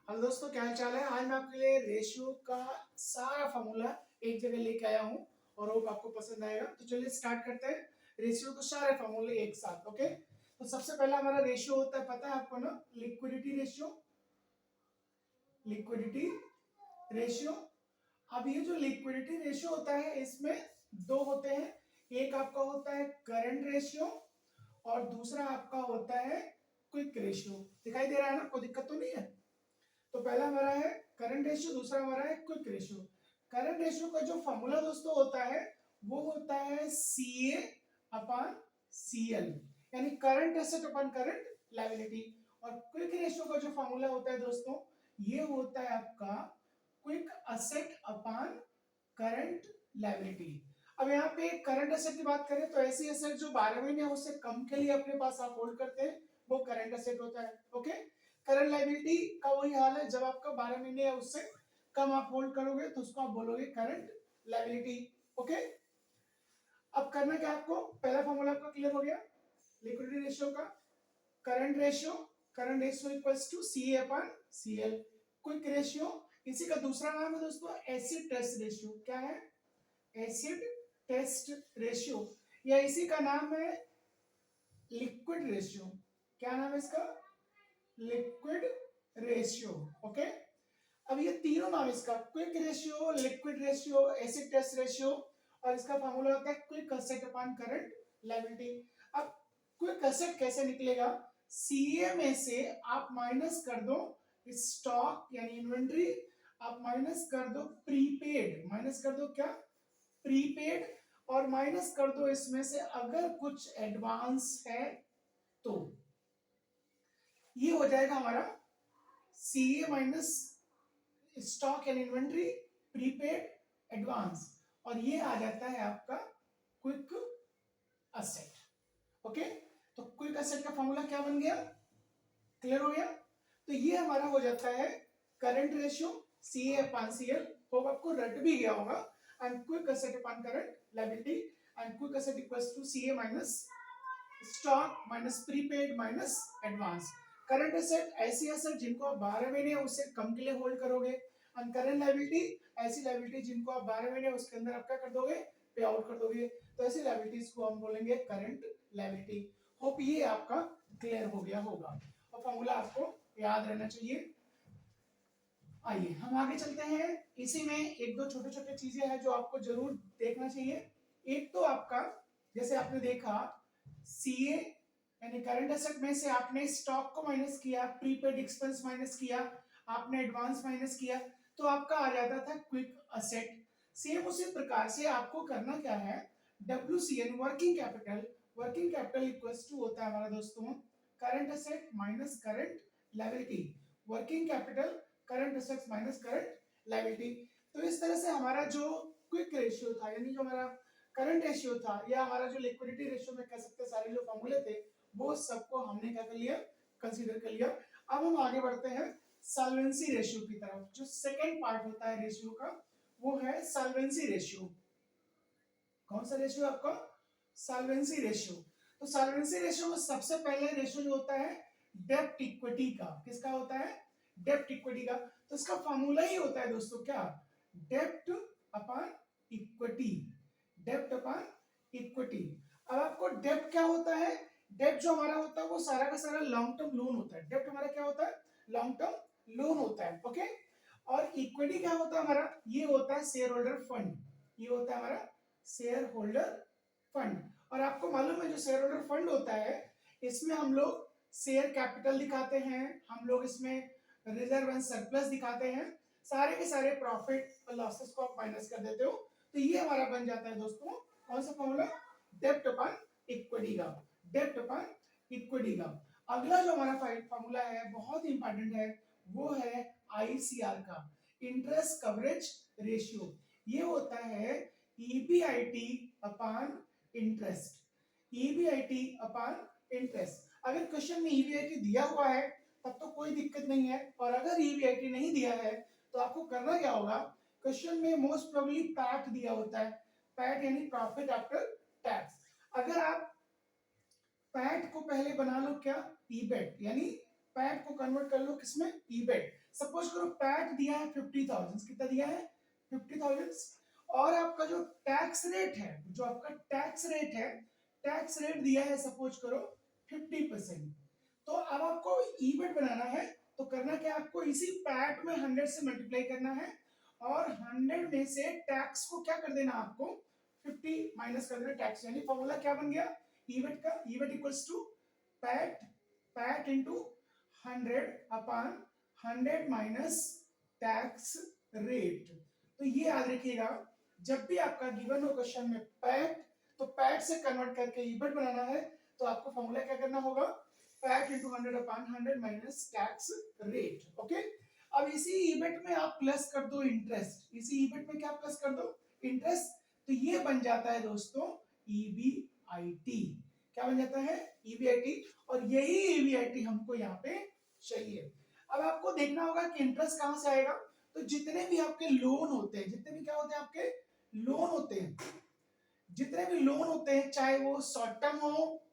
Hello दोस्तों, क्या हाल चाल है। आज मैं आपके लिए रेशियो का सारा फॉर्मूला एक जगह लेके आया हूँ और होप आपको पसंद आएगा। तो चलिए स्टार्ट करते हैं रेशियो के सारे फॉर्मूले एक साथ। ओके, तो सबसे पहला हमारा रेशियो होता है, पता है आपको ना, लिक्विडिटी रेशियो। Liquidity ratio. अब ये जो लिक्विडिटी रेशियो होता है इसमें दो होते हैं। एक आपका होता है करंट रेशियो और दूसरा आपका होता है क्विक रेशियो। दिखाई दे रहा है ना, कोई दिक्कत तो नहीं है। तो पहला हमारा है करंट रेशियो, दूसरा हमारा है क्विक रेशियो। करंट रेशियो का जो फॉर्मूला दोस्तों होता है वो होता है सी ए अपॉन सी एल, यानी current asset upon current liability. और क्विक रेशियो का जो फॉर्मूला होता है दोस्तों, ये होता है आपका quick asset upon current liability. अब यहाँ पे करंट एसेट की बात करें तो ऐसी एसेट जो 12 महीने या उससे कम के लिए अपने पास आप होल्ड करते हैं वो करंट एसेट होता है। ओके, करंट लायबिलिटी का वही हाल है, जब आपका 12 महीने या उससे कम आप होल्ड करोगे तो उसको आप बोलोगे करंट लायबिलिटी। ओके, अब करना क्या आपको, पहला फॉर्मूला आपका क्लियर हो गया लिक्विडिटी रेशियो का। Current ratio equals to C A upon C L. Quick ratio, इसी का दूसरा नाम है दोस्तों एसिड टेस्ट रेशियो। क्या है? एसिड टेस्ट रेशियो, या इसी का नाम है लिक्विड रेशियो। क्या नाम है इसका? Liquid ratio. ओके, अब ये तीनों नाम इसका, quick ratio, liquid ratio, acid test ratio, और इसका फॉर्मूला होता है quick asset upon current liability. अब क्विक असेट कैसे निकलेगा? सीए में से आप माइनस कर दो स्टॉक यानी इन्वेंट्री, आप माइनस कर दो प्रीपेड, माइनस कर दो क्या? प्रीपेड, और माइनस कर दो इसमें से अगर कुछ एडवांस है तो। ये हो जाएगा हमारा CA minus stock and inventory, prepaid, advance, और ये आ जाता है आपका क्विक असेट। ओके, तो क्विक असेट का फॉर्मूला क्या बन गया? क्लियर हो गया? तो ये हमारा हो जाता है current ratio C A upon C L, hope आपको रट भी गया होगा, and quick asset upon current liability, and quick asset equals to C A minus stock minus prepaid minus advance. Current asset ऐसी एसेट जिनको आप 12 महीने उससे कम के लिए होल्ड करोगे, एंड करंट लायबिलिटी ऐसी लायबिलिटी जिनको आप 12 महीने उसके अंदर आप क्या कर दोगे? पे आउट कर दोगे। तो ऐसी लायबिलिटीज को हम बोलेंगे करंट लायबिलिटी। होप ये आपका क्लियर हो गया होगा और फॉर्मूला आपको याद रहना चाहिए। आइए हम आगे चलते हैं। इसी में एक दो छोटे छोटे चीजें हैं जो आपको जरूर देखना चाहिए। एक तो आपका, जैसे आपने देखा सीए यानी करंट एसेट में से आपने स्टॉक को माइनस किया, प्रीपेड एक्सपेंस माइनस किया, आपने एडवांस माइनस किया, तो आपका आ जाता था क्विक असेट। सेम उसी प्रकार से आपको करना क्या है, WCN working capital, working capital equals to होता है हमारा दोस्तों current asset minus current liability. Working capital current assets minus current liability. तो इस तरह से हमारा जो क्विक रेशियो था, यानी जो हमारा करंट रेशियो था, या हमारा जो लिक्विडिटी रेशियो में कह सकते हैं सारे जो फॉर्मूले थे वो सबको हमने क्या कर लिया? कंसीडर कर लिया। अब हम आगे बढ़ते हैं सॉल्वेंसी रेशियो की तरफ। जो सेकंड पार्ट होता है रेशियो का वो है सॉल्वेंसी रेशियो। कौन सा रेशियो आपका? Solvency ratio. तो सॉल्वेंसी रेशियो में सबसे पहले रेशियो जो होता है डेब्ट इक्विटी का। किसका होता है? डेब्ट इक्विटी का। तो इसका फॉर्मूला ही होता है दोस्तों क्या? डेब्ट अपॉन इक्विटी, डेब्ट अपॉन इक्विटी। अब आपको डेब्ट क्या होता है? डेब्ट जो हमारा होता है वो सारा का सारा लॉन्ग टर्म लोन होता है। डेब्ट हमारा क्या होता है? लॉन्ग टर्म लोन होता है। ओके, और इक्विटी क्या होता है हमारा? ये होता है शेयर होल्डर फंड। ये होता है हमारा शेयर होल्डर फंड। और आपको मालूम है जो शेयर होल्डर फंड होता है इसमें हम लोग शेयर कैपिटल दिखाते हैं, हम लोग इसमें रिजर्व एंड सरप्लस दिखाते हैं, सारे के सारे प्रॉफिट और लॉसेस को आप माइनस कर देते हो। तो ये हमारा बन जाता है दोस्तों कौन सा फॉर्मूला? डेब्ट अपॉन इक्विटी का। डेब्ट अपॉन इक्विटी का। अगला जो हमारा फॉर्मूला है बहुत इंपॉर्टेंट है, वो है आईसीआर का, इंटरेस्ट कवरेज रेशियो। ये होता है EBIT upon interest. EBIT upon interest. अगर क्वेश्चन में ईबीआईटी दिया हुआ है तब तो कोई दिक्कत नहीं है, और अगर ईबीआईटी नहीं दिया है तो आपको करना क्या होगा? क्वेश्चन में मोस्ट प्रोबेबली पैट दिया होता है, पैट यानी प्रॉफिट आफ्टर टैक्स। अगर आप पैट को पहले बना लो क्या? ईबेट यानी पैट को कन्वर्ट कर लो किसमें, ईबेट। सपोज करो पैट दिया है 50,000, कितना दिया है 50,000, और आपका जो टैक्स रेट है, जो आपका टैक्स रेट है, टैक्स रेट दिया है सपोज करो 50%। तो अब आपको ईबेट बनाना है, तो करना क्या, आपको इसी पैट में 100 से मल्टीप्लाई करना है, और 100 में से टैक्स को क्या कर देना, आपको 50 माइनस कर देना टैक्स। यानी फॉर्मूला क्या बन गया ईबेट का, EBIT equals to PAT, PAT into 100 upon 100 minus tax rate. तो ये याद रखिएगा, जब भी आपका गिवन हो क्वेश्चन में पैट, तो पैट से कन्वर्ट करके ईबेट बनाना है, तो आपको फॉर्मूला क्या करना होगा, PAT into 100 upon 100 minus tax rate. Okay, अब इसी ईबेट में आप प्लस कर दो इंटरेस्ट, इसी ईबेट में क्या प्लस कर दो, इंटरेस्ट। तो ये बन जाता है दोस्तों ईबीआईटी, क्या बन जाता है ईबीआईटी, और यही ईबीआईटी हमको यहाँ पे चाहिए। अब आपको देखना होगा कि इंटरेस्ट कहां से आएगा, तो जितने भी आपके लोन होते हैं, जितने भी क्या होते हैं आपके लोन होते हैं, जितने भी लोन होते हैं, चाहे वो शॉर्ट टर्म हो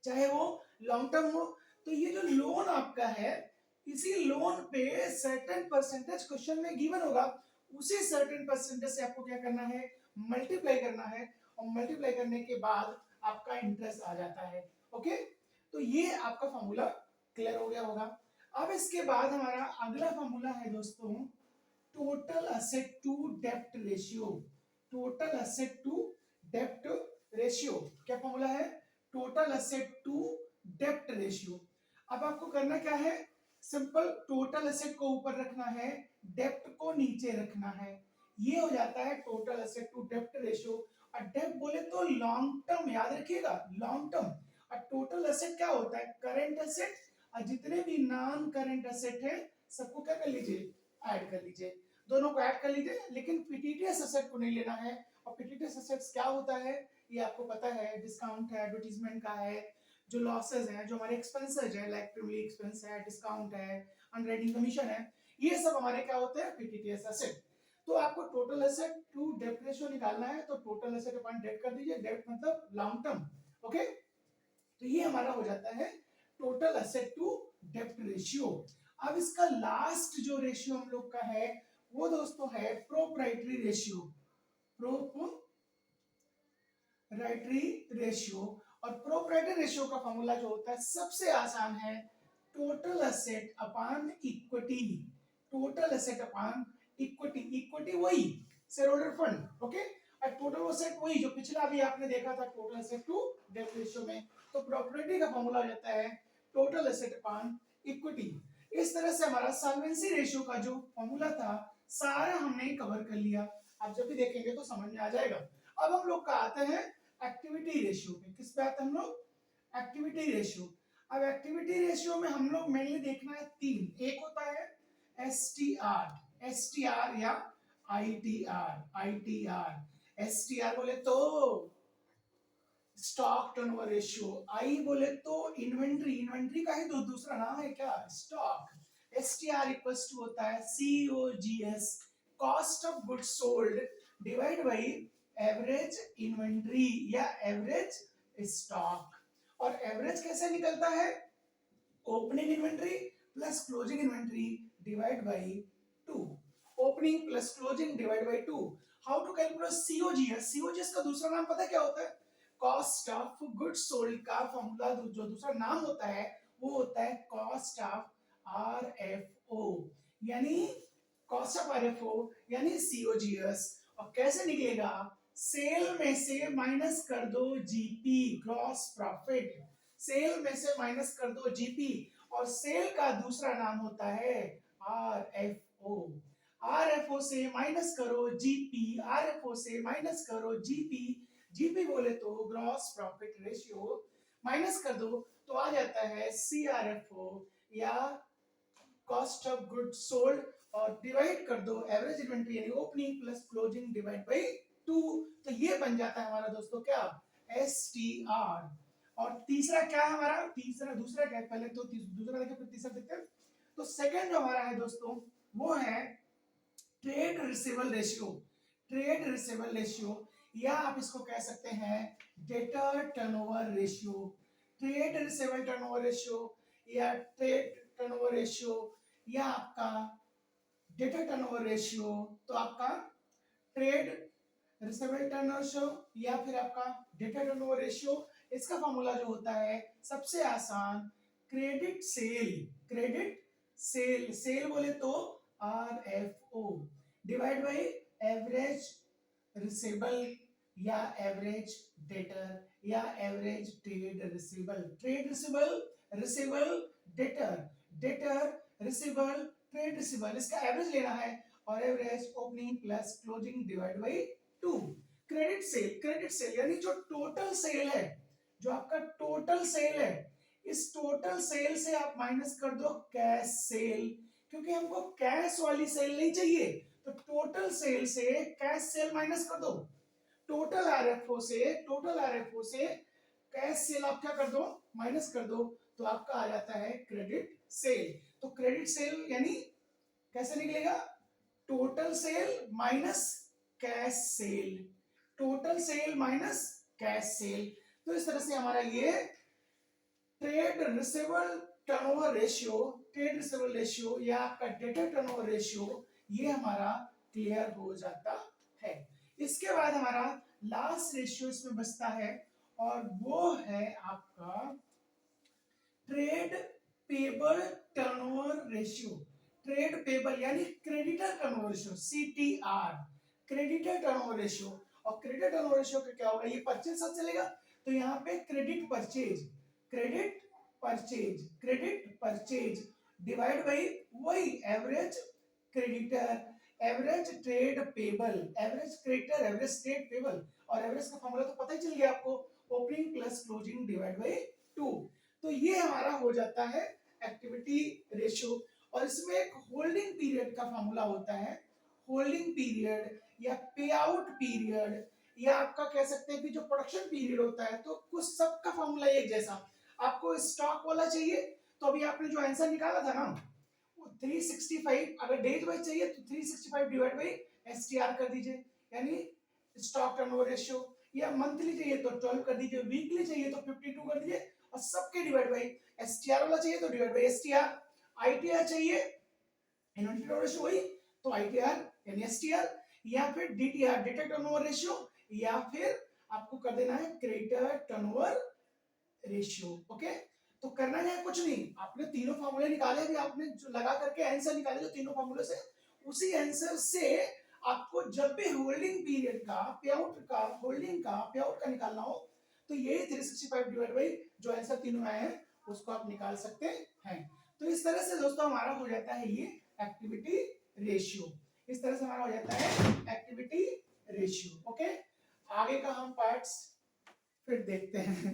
चाहे वो लॉन्ग टर्म हो, तो ये जो लोन आपका है, इसी लोन पे सर्टेन परसेंटेज क्वेश्चन में गिवन होगा, उसी सर्टेन परसेंटेज से आपको क्या करना है, मल्टीप्लाई करना है, और मल्टीप्लाई करने के बाद आपका इंटरेस्ट आ जाता है। ओके, तो ये आपका फॉर्मूला क्लियर हो गया होगा। अब इसके बाद हमारा अगला फॉर्मूला है दोस्तों टोटल असेट टू डेप्ट रेशियो। टोटल असेट टू डेप्ट रेशियो क्या फॉर्मूला है, टोटल असेट टू डेप्ट रेशियो। अब आपको करना क्या है, सिंपल, टोटल असेट को ऊपर रखना है, डेप्ट को नीचे रखना है, ये हो जाता है टोटल असेट टू डेप्ट रेशियो। और डेप्ट बोले तो लॉन्ग टर्म, याद रखिएगा लॉन्ग टर्म। और टोटल असेट क्या होता है, करंट असेट, और जितने भी नॉन करंट असेट है सबको क्या कर लीजिए, ऐड कर लीजिए, दोनों को ऐड कर लीजिए, लेकिन फिटिटियस असेट को नहीं लेना है। और फिटिटियस असेट्स क्या होता है ये आपको पता है, डिस्काउंट है, एडवर्टीजमेंट का है, जो लॉसेस है, जो हमारे एक्सपेंसेस है, लाइक प्रिविलेज एक्सपेंस है, डिस्काउंट है, अनराइटिंग कमीशन है, ये सब हमारे क्या होते हैं फिटिटियस असेट। तो आपको टोटल एसेट टू डेप्ट रेशियो निकालना है, तो टोटल एसेट अपॉन डेट कर दीजिए, डेट मतलब लॉन्ग टर्म। ओके, तो ये हमारा हो जाता है टोटल एसेट टू डेप्ट रेशियो। अब इसका लास्ट जो रेशियो हम लोग का है वो दोस्तों है प्रोप्राइटरी रेशियो, प्रोप्राइटरी रेशियो। और प्रोप्राइटरी रेशियो का फॉर्मूला जो होता है सबसे आसान है, total asset upon equity, total asset upon equity, equity वही शेयर होल्डर फंड। ओके, और टोटल एसेट वही जो पिछला भी आपने देखा था total asset to debt ratio में। तो प्रॉपर्टी का फॉर्मूला हो जाता है टोटल एसेट अपॉन इक्विटी। इस तरह से हमारा सॉल्वेंसी रेशियो का जो फॉर्मूला था सारा हमने कवर कर लिया, आप जब भी देखेंगे तो समझ में आ जाएगा। अब हम लोग का आते हैं एक्टिविटी रेशियो पे, किस पे आते हैं हम लोग, एक्टिविटी रेशियो। अब एक्टिविटी रेशियो में हम लोग मेनली देखना है तीन, एक होता है एसटीआर, एसटीआर या आईटीआर, आईटीआर। एसटीआर बोले तो स्टॉक टर्नओवर रेशियो, आई बोले तो इन्वेंट्री, इन्वेंट्री का ही दूसरा नाम है क्या, स्टॉक। एसटीआर इक्वल्स टू होता है COGS, cost of goods sold divide by average inventory या एवरेज स्टॉक। और एवरेज कैसे निकलता है, opening inventory plus closing inventory divide by 2, opening plus closing divide by 2। How to calculate COGS, COGS का दूसरा नाम पता है क्या होता है, कॉस्ट ऑफ गुड्स सोल्ड का फॉर्मूला जो दूसरा नाम होता है वो होता है कॉस्ट ऑफ आरएफओ, यानी कॉस्ट ऑफ आरएफओ यानी सीओजीएस। और कैसे निकलेगा, सेल में से माइनस कर दो जीपी, ग्रॉस प्रॉफिट, सेल में से माइनस कर दो जीपी, और सेल का दूसरा नाम होता है आरएफओ। आरएफओ से माइनस करो जीपी, आरएफओ से माइनस करो जीपी, जीपी बोले तो ग्रॉस प्रॉफिट रेशियो, माइनस कर दो तो आ जाता है सीआरएफओ या कॉस्ट ऑफ गुड्स सोल्ड, और डिवाइड कर दो एवरेज इन्वेंट्री यानी opening plus closing divide by 2। तो ये बन जाता है हमारा दोस्तों क्या, एसटीआर। और तीसरा क्या है हमारा, तीसरा दूसरा क्या है, पहले तो दूसरा देखें फिर तीसरा देखते हैं। तो सेकंड जो हमारा है दोस्तों वो है trade receivable ratio, trade receivable ratio, या आप इसको कह सकते हैं debtor turnover ratio, trade receivable turnover ratio, या ट्रेड टर्नओवर रेशियो या आपका डेटा टर्नओवर रेशियो, तो आपका ट्रेड रिसीवेबल टर्नओवर रेशियो या फिर आपका डेटा टर्नओवर रेशियो, इसका फॉर्मूला जो होता है सबसे आसान, credit sale, credit sale, sale बोले तो RFO divide by average receivable या एवरेज डेटर या average trade receivable, trade receivable, receivable debtor, debtor receivable, trade receivable, इसका एवरेज लेना है और average opening plus closing divide by 2। Credit sale, credit sale यानी जो टोटल सेल है, जो आपका टोटल सेल है, इस टोटल सेल से आप माइनस कर दो कैश सेल, क्योंकि हमको कैश वाली सेल नहीं चाहिए, तो टोटल सेल से कैश सेल माइनस कर दो, टोटल आरएफओ से, टोटल आरएफओ से कैश सेल आप क्या कर दो, माइनस कर दो, तो आपका आ जाता है क्रेडिट सेल। तो क्रेडिट सेल यानी कैसे निकलेगा, total sale minus cash cell, total sale minus cash cell. तो इस तरह से हमारा ये trade receivable turnover ratio, trade receivable ratio या आपका डेटा टर्नओवर रेशियो, ये हमारा क्लियर हो जाता है। इसके बाद हमारा लास्ट रेशियो इसमें बचता है और वो है आपका trade payable turnover ratio, trade payable यानी creditor turnover ratio, CTR, creditor turnover ratio. और क्रेडिटर टर्नओवर रेशियो का क्या होगा, ये परचेज साथ चलेगा, तो यहाँ पे credit purchase, credit purchase, credit purchase divide by वही average creditor, average trade payable, average creditor, average trade payable, और एवरेज का फॉर्मूला तो पता ही चल गया आपको, opening plus closing divide by 2। तो ये हमारा हो जाता है एक्टिविटी रेशियो। और इसमें एक होल्डिंग पीरियड का फॉर्मूला होता है, होल्डिंग पीरियड या पे आउट पीरियड, या आपका कह सकते हैं कि जो प्रोडक्शन पीरियड होता है, तो कुछ सबका फॉर्मूला एक जैसा। आपको स्टॉक वाला चाहिए तो अभी आपने जो आंसर निकाला था ना, 365, अगर डेज वाइज चाहिए तो 365 डिवाइड बाई एसटीआर कर दीजिए, यानी स्टॉक टर्नओवर रेशियो, या मंथली चाहिए तो 12 कर दीजिए, वीकली चाहिए तो 52 कर दीजिए, और सबके डिवाइड बाई एसटीआर वाला चाहिए तो डिवाइड बाई एसटीआर, आईटीआर चाहिए इन्वेंटरी टर्नओवर रेशियो वही, तो आईटीआर यानी एसटीआर, या फिर डीटीआर डेटा टर्नओवर रेशियो, या फिर आपको कर देना है क्रेडिटर टर्नओवर रेशियो। ओके, तो करना है कुछ नहीं, आपने तीनों फार्मूले निकाले, भी आपने जो लगा करके आंसर निकाले जो तीनों फार्मूले से, उसी आंसर से आपको जब भी होल्डिंग पीरियड का, पे आउट का, होल्डिंग का, पे आउट का निकालना हो, तो ये 365 डिवाइड बाई जो आंसर तीनों आए हैं उसको आप निकाल सकते हैं। तो इस तरह से दोस्तों हमारा हो जाता है ये एक्टिविटी रेशियो, इस तरह से हमारा हो जाता है एक्टिविटी रेशियो। ओके, आगे का हम पार्ट्स फिर देखते हैं।